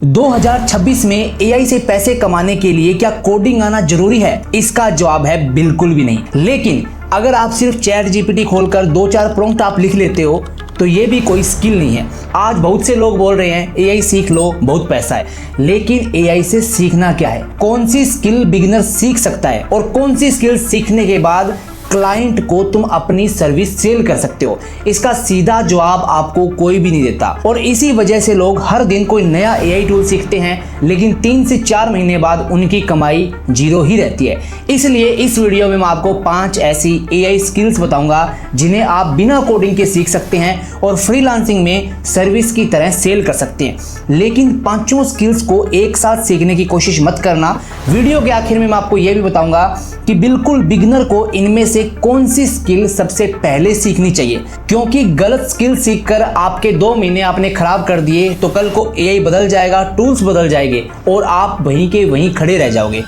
2026 में एआई से पैसे कमाने के लिए क्या कोडिंग आना जरूरी है? इसका जवाब है बिल्कुल भी नहीं। लेकिन अगर आप सिर्फ चैट जीपीटी खोलकर 2-4 प्रॉम्प्ट आप लिख लेते हो तो ये भी कोई स्किल नहीं है। आज बहुत से लोग बोल रहे हैं एआई सीख लो, बहुत पैसा है, लेकिन एआई से सीखना क्या है? कौन सी स्किल बिगिनर सीख सकता है और कौन सी स्किल सीखने के बाद क्लाइंट को तुम अपनी सर्विस सेल कर सकते हो? इसका सीधा जवाब आपको कोई भी नहीं देता और इसी वजह से लोग हर दिन कोई नया एआई टूल सीखते हैं, लेकिन 3 से 4 महीने बाद उनकी कमाई जीरो ही रहती है। इसलिए इस वीडियो में मैं आपको 5 ऐसी एआई स्किल्स बताऊंगा जिन्हें आप बिना कोडिंग के सीख सकते हैं और फ्रीलांसिंग में सर्विस की तरह सेल कर सकते हैं। लेकिन पांचों स्किल्स को एक साथ सीखने की कोशिश मत करना। वीडियो के आखिर में मैं आपको यह भी बताऊंगा कि बिल्कुल बिगिनर को इनमें से कौन सी स्किल सबसे पहले सीखनी चाहिए, क्योंकि गलत स्किल सीखकर आपके 2 महीने आपने खराब कर दिए तो कल को एआई बदल जाएगा, टूल्स बदल जाएंगे और आप वहीं के वहीं खड़े रह जाओगे।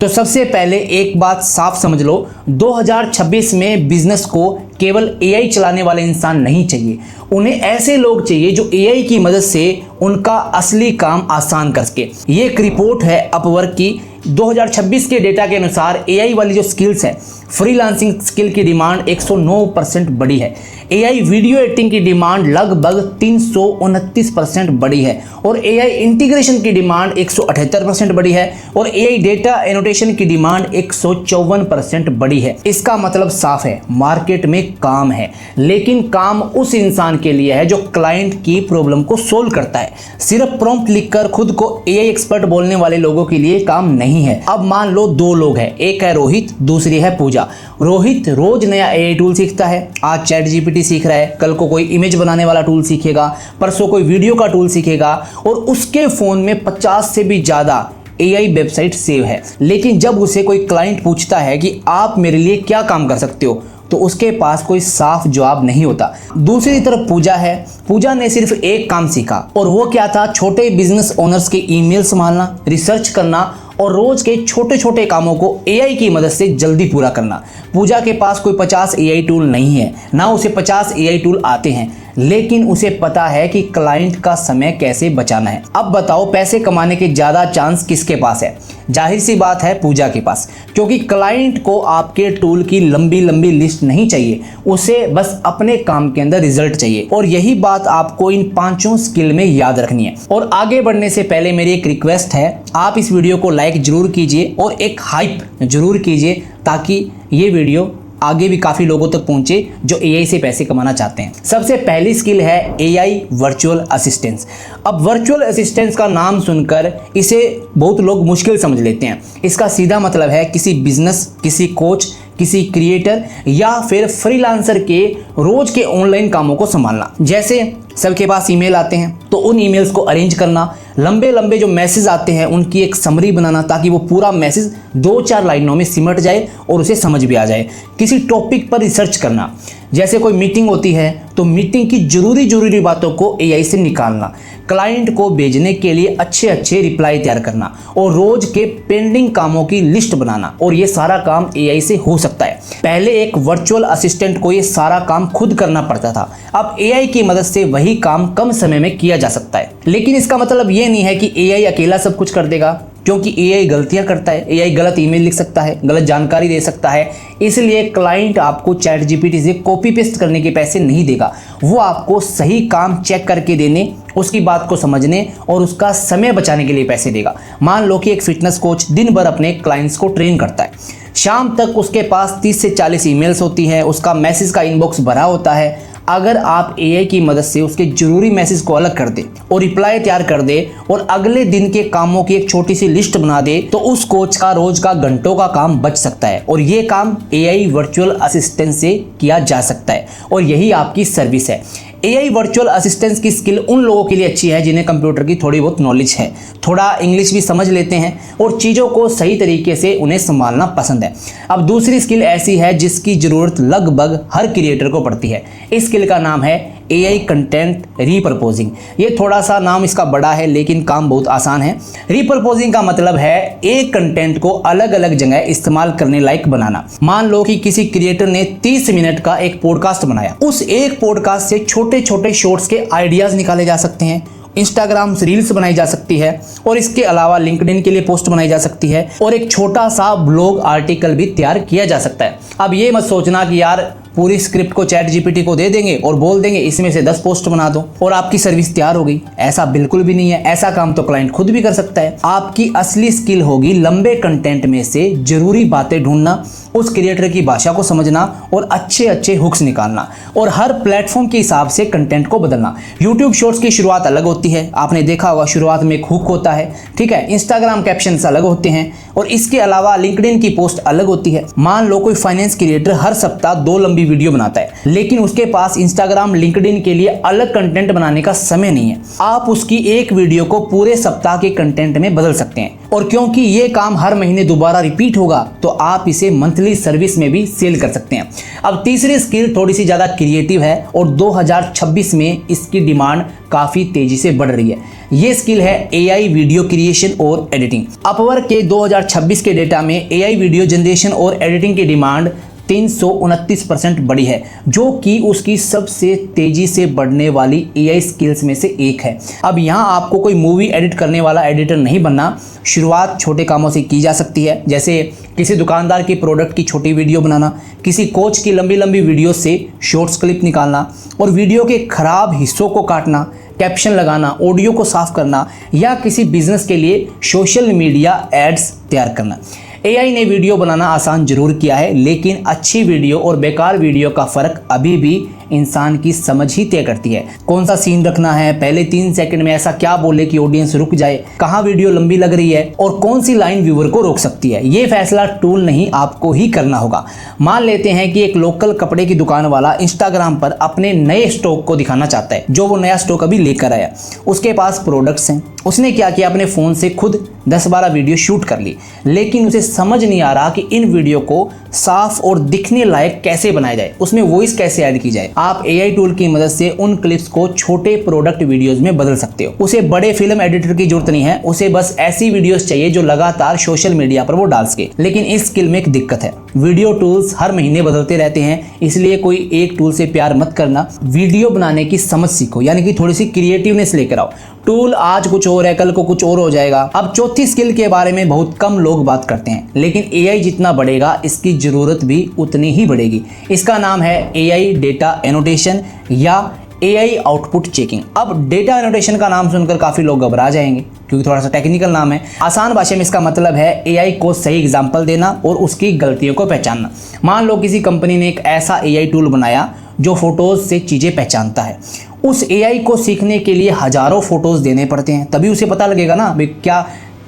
तो सबसे पहले एक बात साफ समझ लो, 2026 में बिजनेस को केवल एआई चलाने वाले इंसान नहीं चाहिए। उन्हें ऐसे लोग चाहिए जो एआई की मदद से उनका असली काम आसान कर सके। ये एक रिपोर्ट है अपवर्क की। 2026 के डेटा के अनुसार एआई वाली जो स्किल्स है, फ्रीलांसिंग स्किल की डिमांड 109% बढ़ी है। एआई वीडियो एडिटिंग की डिमांड लगभग 329% बढ़ी है और एआई इंटीग्रेशन की डिमांड 178% बढ़ी है और एआई डेटा एनोटेशन की डिमांड 154% बढ़ी है। इसका मतलब साफ है, मार्केट में काम है, लेकिन काम उस इंसान के लिए है जो क्लाइंट की प्रॉब्लम को सोल्व करता है। सिर्फ प्रॉम्प्ट लिखकर खुद को एआई एक्सपर्ट बोलने वाले लोगों के लिए काम नहीं है। अब मान लो 2 लोग हैं, एक है रोहित, दूसरी है पूजा। रोहित रोज नया एआई टूल सीखता है। आज चैट जीपीटी सीख रहा है, कल को कोई इमेज बनाने वाला टूल सीखेगा, परसों कोई वीडियो का टूल सीखेगा और उसके फोन में 50 से भी ज्यादा एआई वेबसाइट सेव है। लेकिन जब उसे कोई क्लाइंट पूछता है कि आप मेरे लिए क्या काम कर सकते हो, तो उसके पास कोई साफ जवाब नहीं होता। दूसरी तरफ पूजा है। पूजा ने सिर्फ एक काम सीखा और वो क्या था? छोटे बिजनेस ओनर्स के ईमेल संभालना, रिसर्च करना और रोज के छोटे छोटे कामों को एआई की मदद से जल्दी पूरा करना। पूजा के पास कोई 50 एआई टूल नहीं है, ना उसे 50 एआई टूल आते हैं, लेकिन उसे पता है कि क्लाइंट का समय कैसे बचाना है। अब बताओ, पैसे कमाने के ज्यादा चांस किसके पास है? जाहिर सी बात है पूजा के पास, क्योंकि क्लाइंट को आपके टूल की लंबी लंबी लिस्ट नहीं चाहिए, उसे बस अपने काम के अंदर रिजल्ट चाहिए। और यही बात आपको इन 5 स्किल में याद रखनी है। और आगे बढ़ने से पहले मेरी एक रिक्वेस्ट है, आप इस वीडियो को लाइक जरूर कीजिए और एक हाइप जरूर कीजिए ताकि ये वीडियो आगे भी काफी लोगों तक पहुंचे जो एआई से पैसे कमाना चाहते हैं। सबसे पहली स्किल है एआई वर्चुअल असिस्टेंस। अब वर्चुअल असिस्टेंस का नाम सुनकर इसे बहुत लोग मुश्किल समझ लेते हैं। इसका सीधा मतलब है किसी बिजनेस, किसी कोच, किसी क्रिएटर या फिर फ्रीलांसर के रोज के ऑनलाइन कामों को संभालना। जैसे सबके पास ईमेल आते हैं तो उन ईमेल्स को अरेंज करना, लंबे लंबे जो मैसेज आते हैं उनकी एक समरी बनाना ताकि वो पूरा मैसेज 2-4 लाइनों में सिमट जाए और उसे समझ भी आ जाए। किसी टॉपिक पर रिसर्च करना, जैसे कोई मीटिंग होती है तो मीटिंग की जरूरी बातों को एआई से निकालना, क्लाइंट को भेजने के लिए अच्छे रिप्लाई तैयार करना और रोज के पेंडिंग कामों की लिस्ट बनाना। और ये सारा काम एआई से हो सकता है। पहले एक वर्चुअल असिस्टेंट को ये सारा काम खुद करना पड़ता था, अब एआई की मदद से वही काम कम समय में किया जा सकता है। लेकिन इसका मतलब ये नहीं है कि एआई अकेला सब कुछ कर देगा, क्योंकि एआई गलतियां करता है। एआई गलत ईमेल लिख सकता है, गलत जानकारी दे सकता है। इसलिए क्लाइंट आपको चैट जीपीटी से कॉपी पेस्ट करने के पैसे नहीं देगा, वो आपको सही काम चेक करके देने, उसकी बात को समझने और उसका समय बचाने के लिए पैसे देगा। मान लो कि एक फिटनेस कोच दिन भर अपने क्लाइंट्स को ट्रेन करता है, शाम तक उसके पास 30 से 40 ईमेल्स होती है, उसका मैसेज का इनबॉक्स भरा होता है। अगर आप एआई की मदद से उसके जरूरी मैसेज को अलग कर दे और रिप्लाई तैयार कर दे और अगले दिन के कामों की एक छोटी सी लिस्ट बना दे, तो उस कोच का रोज का घंटों का काम बच सकता है और ये काम एआई वर्चुअल असिस्टेंट से किया जा सकता है और यही आपकी सर्विस है। एआई वर्चुअल असिस्टेंस की स्किल उन लोगों के लिए अच्छी है जिन्हें कंप्यूटर की थोड़ी बहुत नॉलेज है, थोड़ा इंग्लिश भी समझ लेते हैं और चीज़ों को सही तरीके से उन्हें संभालना पसंद है। अब दूसरी स्किल ऐसी है जिसकी ज़रूरत लगभग हर क्रिएटर को पड़ती है। इस स्किल का नाम है एआई कंटेंट रीपर्पोजिंग। ये थोड़ा सा नाम इसका बड़ा है लेकिन काम बहुत आसान है। रीपर्पोजिंग का मतलब है एक कंटेंट को अलग अलग जगह इस्तेमाल करने लायक बनाना। मान लो कि किसी क्रिएटर ने 30 मिनट का एक पॉडकास्ट बनाया, उस एक पॉडकास्ट से छोटे छोटे शॉर्ट्स के आइडियाज निकाले जा सकते हैं इंस्टाग्राम रील्स बनाई जा सकती है और इसके अलावा लिंक्डइन के लिए पोस्ट बनाई जा सकती है और एक छोटा सा ब्लॉग आर्टिकल भी तैयार किया जा सकता है। अब ये मत सोचना कि यार पूरी स्क्रिप्ट को चैट जीपीटी को दे देंगे और बोल देंगे इसमें से 10 पोस्ट बना दो और आपकी सर्विस तैयार हो गई। ऐसा बिल्कुल भी नहीं है। ऐसा काम तो क्लाइंट खुद भी कर सकता है। आपकी असली स्किल होगी लंबे कंटेंट में से जरूरी बातें ढूंढना, उस क्रिएटर की भाषा को समझना और अच्छे अच्छे हुक्स निकालना और हर प्लेटफॉर्म के हिसाब से कंटेंट को बदलना। यूट्यूब शॉर्ट्स की शुरुआत अलग होती है, आपने देखा होगा शुरुआत में एक हुक होता है, ठीक है। इंस्टाग्राम कैप्शंस अलग होते हैं और इसके अलावा लिंक्डइन की पोस्ट अलग होती है। मान लो कोई फाइनेंस क्रिएटर हर सप्ताह 2 लंबी वीडियो बनाता है, लेकिन उसके पास इंस्टाग्राम लिंक्डइन के लिए अलग कंटेंट बनाने का समय नहीं है। आप उसकी एक वीडियो को पूरे सप्ताह के कंटेंट में बदल सकते हैं और क्योंकि ये काम हर महीने दोबारा रिपीट होगा तो आप इसे मंथली सर्विस में भी सेल कर सकते हैं। अब तीसरी स्किल थोड़ी सी ज़्यादा क्रिएटिव है और 2026 में इसकी डिमांड काफ़ी तेजी से बढ़ रही है। ये स्किल है एआई वीडियो क्रिएशन और एडिटिंग। अपवर्क के 2026 के डेटा में एआई वीडियो जनरेशन और एडिटिंग की डिमांड 329% बढ़ी है, जो कि उसकी सबसे तेजी से बढ़ने वाली एआई स्किल्स में से एक है। अब यहाँ आपको कोई मूवी एडिट करने वाला एडिटर नहीं बनना। शुरुआत छोटे कामों से की जा सकती है, जैसे किसी दुकानदार की प्रोडक्ट की छोटी वीडियो बनाना, किसी कोच की लंबी लंबी वीडियो से शॉर्ट्स क्लिप निकालना और वीडियो के खराब हिस्सों को काटना, कैप्शन लगाना, ऑडियो को साफ करना या किसी बिजनेस के लिए सोशल मीडिया एड्स तैयार करना। एआई ने वीडियो बनाना आसान जरूर किया है, लेकिन अच्छी वीडियो और बेकार वीडियो का फ़र्क अभी भी इंसान की समझ ही तय करती है। कौन सा सीन रखना है, पहले 3 सेकंड में ऐसा क्या बोले कि ऑडियंस रुक जाए, कहाँ वीडियो लंबी लग रही है और कौन सी लाइन व्यूअर को रोक सकती है। ये फैसला टूल नहीं, आपको ही करना होगा। मान लेते हैं कि एक लोकल कपड़े की दुकान वाला इंस्टाग्राम पर अपने नए स्टॉक को दिखाना चाहता है, जो वो नया स्टॉक अभी लेकर आया। उसके पास प्रोडक्ट्स हैं। उसने क्या किया, अपने फ़ोन से खुद 10-12 वीडियो शूट कर ली, लेकिन उसे समझ नहीं आ रहा कि इन वीडियो को साफ और दिखने लायक कैसे बनाया जाए, उसमें वॉइस कैसे ऐड की जाए। आप एआई टूल की मदद से उन क्लिप्स को छोटे प्रोडक्ट वीडियोस में बदल सकते हो। उसे बड़े फिल्म एडिटर की जरूरत नहीं है, उसे बस ऐसी वीडियोस चाहिए जो लगातार सोशल मीडिया पर वो डाल सके। लेकिन इस स्किल में एक दिक्कत है, वीडियो टूल्स हर महीने बदलते रहते हैं, इसलिए कोई एक टूल से प्यार मत करना। वीडियो बनाने की समझ सीखो, यानी कि थोड़ी सी क्रिएटिवनेस लेकर आओ। टूल आज कुछ और है, कल को कुछ और हो जाएगा। अब चौथी स्किल के बारे में बहुत कम लोग बात करते हैं, लेकिन एआई जितना बढ़ेगा इसकी जरूरत भी उतनी ही बढ़ेगी। इसका नाम है एआई डेटा एनोटेशन या एआई आउटपुट चेकिंग। अब डेटा एनोटेशन का नाम सुनकर काफ़ी लोग घबरा जाएंगे, क्योंकि थोड़ा सा टेक्निकल नाम है। आसान भाषा में इसका मतलब है एआई को सही एग्जाम्पल देना और उसकी गलतियों को पहचानना। मान लो किसी कंपनी ने एक ऐसा एआई टूल बनाया जो फोटोज़ से चीज़ें पहचानता है। उस एआई को सीखने के लिए हज़ारों फोटोज़ देने पड़ते हैं, तभी उसे पता लगेगा ना भाई क्या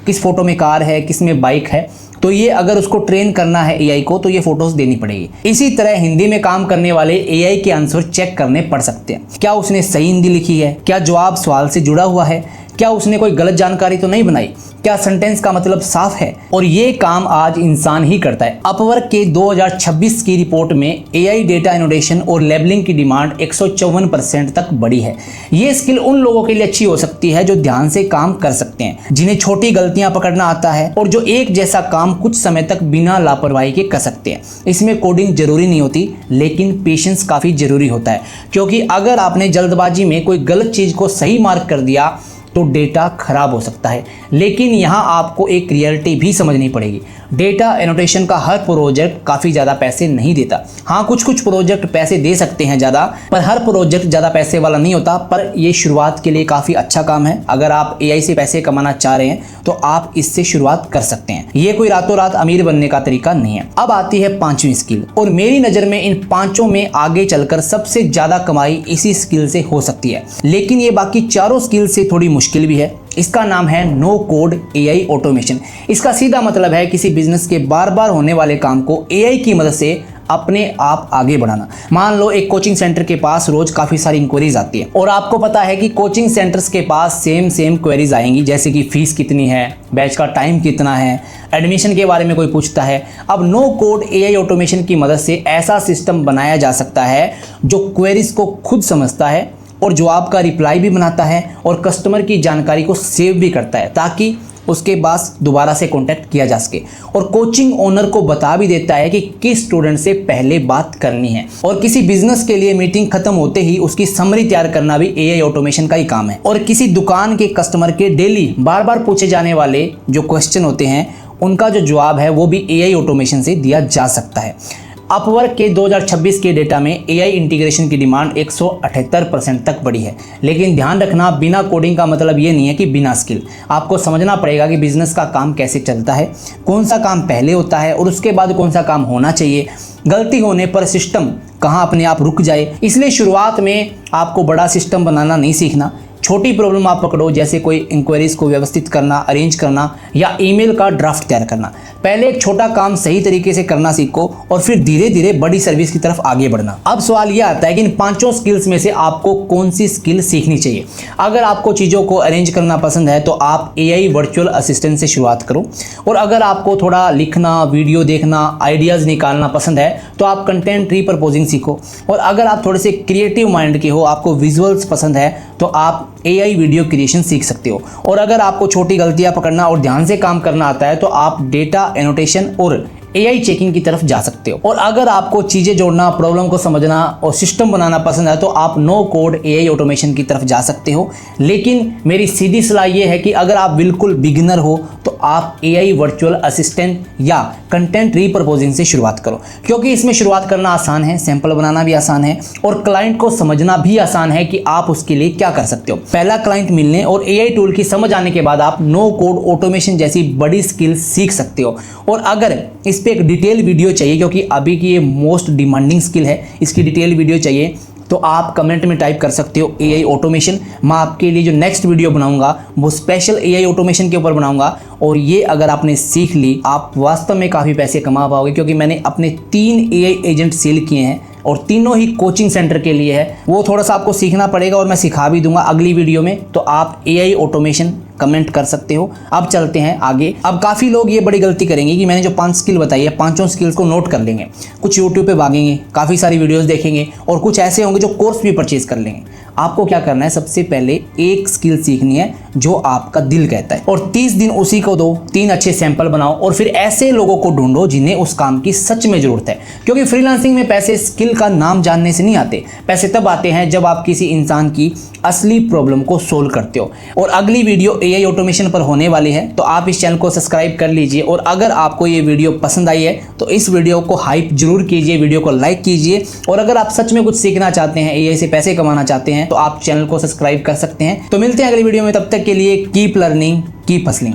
किस फोटो में कार है, किस में बाइक है। तो ये अगर उसको ट्रेन करना है एआई को तो ये फोटोज देनी पड़ेगी। इसी तरह हिंदी में काम करने वाले एआई के आंसर चेक करने पड़ सकते हैं। क्या उसने सही हिंदी लिखी है, क्या जवाब सवाल से जुड़ा हुआ है, क्या उसने कोई गलत जानकारी तो नहीं बनाई, क्या सेंटेंस का मतलब साफ है। और ये काम आज इंसान ही करता है। अपवर्क के 2026 की रिपोर्ट में एआई डेटा एनोटेशन और लेबलिंग की डिमांड 154% तक बढ़ी है। ये स्किल उन लोगों के लिए अच्छी हो सकती है जो ध्यान से काम कर सकते हैं, जिन्हें छोटी गलतियां पकड़ना आता है और जो एक जैसा काम कुछ समय तक बिना लापरवाही के कर सकते हैं। इसमें कोडिंग जरूरी नहीं होती, लेकिन पेशेंस काफ़ी जरूरी होता है, क्योंकि अगर आपने जल्दबाजी में कोई गलत चीज़ को सही मार्क कर दिया तो डेटा खराब हो सकता है। लेकिन यहाँ आपको एक रियलिटी भी समझनी पड़ेगी। डेटा एनोटेशन का हर प्रोजेक्ट काफ़ी ज़्यादा पैसे नहीं देता। हाँ, कुछ कुछ प्रोजेक्ट पैसे दे सकते हैं ज़्यादा, पर हर प्रोजेक्ट ज़्यादा पैसे वाला नहीं होता। पर ये शुरुआत के लिए काफ़ी अच्छा काम है। अगर आप एआई से पैसे कमाना चाह रहे हैं तो आप इससे शुरुआत कर सकते हैं। ये कोई रातों रात अमीर बनने का तरीका नहीं है। अब आती है 5वीं स्किल, और मेरी नज़र में इन 5 में आगे चलकर सबसे ज़्यादा कमाई इसी स्किल से हो सकती है। लेकिन ये बाकी 4 स्किल से थोड़ी मुश्किल भी है। इसका नाम है नो कोड एआई ऑटोमेशन। इसका सीधा मतलब है किसी बिजनेस के बार बार होने वाले काम को एआई की मदद से अपने आप आगे बढ़ाना। मान लो एक कोचिंग सेंटर के पास रोज काफ़ी सारी इंक्वायरीज आती है और आपको पता है कि कोचिंग सेंटर्स के पास सेम क्वेरीज आएंगी, जैसे कि फीस कितनी है, बैच का टाइम कितना है, एडमिशन के बारे में कोई पूछता है। अब नो कोड एआई ऑटोमेशन की मदद से ऐसा सिस्टम बनाया जा सकता है जो क्वेरीज को खुद समझता है और जवाब का रिप्लाई भी बनाता है और कस्टमर की जानकारी को सेव भी करता है, ताकि उसके बाद दोबारा से कांटेक्ट किया जा सके। और कोचिंग ओनर को बता भी देता है कि किस स्टूडेंट से पहले बात करनी है। और किसी बिजनेस के लिए मीटिंग खत्म होते ही उसकी समरी तैयार करना भी एआई ऑटोमेशन का ही काम है। और किसी दुकान के कस्टमर के डेली बार बार पूछे जाने वाले जो क्वेश्चन होते हैं उनका जो जवाब है वो भी एआई ऑटोमेशन से दिया जा सकता है। अपवर्क के 2026 के डेटा में एआई इंटीग्रेशन की डिमांड 178% तक बढ़ी है। लेकिन ध्यान रखना, बिना कोडिंग का मतलब ये नहीं है कि बिना स्किल। आपको समझना पड़ेगा कि बिजनेस का काम कैसे चलता है, कौन सा काम पहले होता है और उसके बाद कौन सा काम होना चाहिए, गलती होने पर सिस्टम कहाँ अपने आप रुक जाए। इसलिए शुरुआत में आपको बड़ा सिस्टम बनाना नहीं सीखना। छोटी प्रॉब्लम आप पकड़ो, जैसे कोई इंक्वायरीज को व्यवस्थित करना, अरेंज करना या ईमेल का ड्राफ्ट तैयार करना। पहले एक छोटा काम सही तरीके से करना सीखो और फिर धीरे धीरे बड़ी सर्विस की तरफ आगे बढ़ना। अब सवाल यह आता है कि इन 5 स्किल्स में से आपको कौन सी स्किल सीखनी चाहिए। अगर आपको चीज़ों को अरेंज करना पसंद है तो आप एआई वर्चुअल असिस्टेंट से शुरुआत करो। और अगर आपको थोड़ा लिखना, वीडियो देखना, आइडियाज़ निकालना पसंद है तो आप कंटेंट रीपर्पोजिंग सीखो। और अगर आप थोड़े से क्रिएटिव माइंड के हो, आपको विजुअल्स पसंद है तो आप एआई वीडियो क्रिएशन सीख सकते हो। और अगर आपको छोटी गलतियां पकड़ना और ध्यान से काम करना आता है तो आप डेटा एनोटेशन और एआई चेकिंग की तरफ जा सकते हो। और अगर आपको चीज़ें जोड़ना, प्रॉब्लम को समझना और सिस्टम बनाना पसंद है तो आप नो कोड एआई ऑटोमेशन की तरफ जा सकते हो। लेकिन मेरी सीधी सलाह ये है कि अगर आप बिल्कुल बिगिनर हो तो आप एआई वर्चुअल असिस्टेंट या कंटेंट रीपर्पोजिंग से शुरुआत करो, क्योंकि इसमें शुरुआत करना आसान है, सैंपल बनाना भी आसान है और क्लाइंट को समझना भी आसान है कि आप उसके लिए क्या कर सकते हो। पहला क्लाइंट मिलने और एआई टूल की समझ आने के बाद आप नो कोड ऑटोमेशन जैसी बड़ी स्किल सीख सकते हो। और अगर इस पे एक डिटेल वीडियो चाहिए, क्योंकि अभी की ये मोस्ट डिमांडिंग स्किल है, इसकी डिटेल वीडियो चाहिए तो आप कमेंट में टाइप कर सकते हो एआई ऑटोमेशन। मैं आपके लिए जो नेक्स्ट वीडियो बनाऊंगा वो स्पेशल एआई ऑटोमेशन के ऊपर बनाऊंगा। और ये अगर आपने सीख ली, आप वास्तव में काफ़ी पैसे कमा पाओगे, क्योंकि मैंने अपने 3 एआई एजेंट सेल किए हैं और तीनों ही कोचिंग सेंटर के लिए है। वो थोड़ा सा आपको सीखना पड़ेगा और मैं सिखा भी दूंगा अगली वीडियो में, तो आप एआई ऑटोमेशन कमेंट कर सकते हो। अब चलते हैं आगे। अब काफ़ी लोग ये बड़ी गलती करेंगे कि मैंने जो 5 स्किल बताई है, 5 स्किल्स को नोट कर लेंगे, कुछ यूट्यूब पे भागेंगे, काफ़ी सारी वीडियोस देखेंगे और कुछ ऐसे होंगे जो कोर्स भी परचेज कर लेंगे। आपको क्या करना है, सबसे पहले एक स्किल सीखनी है जो आपका दिल कहता है और 30 दिन उसी को दो, 3 अच्छे सैंपल बनाओ और फिर ऐसे लोगों को ढूंढो जिन्हें उस काम की सच में ज़रूरत है। क्योंकि फ्रीलांसिंग में पैसे स्किल का नाम जानने से नहीं आते, पैसे तब आते हैं जब आप किसी इंसान की असली प्रॉब्लम को सोल्व करते हो। और अगली वीडियो एआई ऑटोमेशन पर होने वाली है, तो आप इस चैनल को सब्सक्राइब कर लीजिए। और अगर आपको ये वीडियो पसंद आई है तो इस वीडियो को हाइप जरूर कीजिए, वीडियो को लाइक कीजिए। और अगर आप सच में कुछ सीखना चाहते हैं, एआई से पैसे कमाना चाहते हैं तो आप चैनल को सब्सक्राइब कर सकते हैं। तो मिलते हैं अगली वीडियो में, तब तक के लिए कीप लर्निंग, कीप हसलिंग।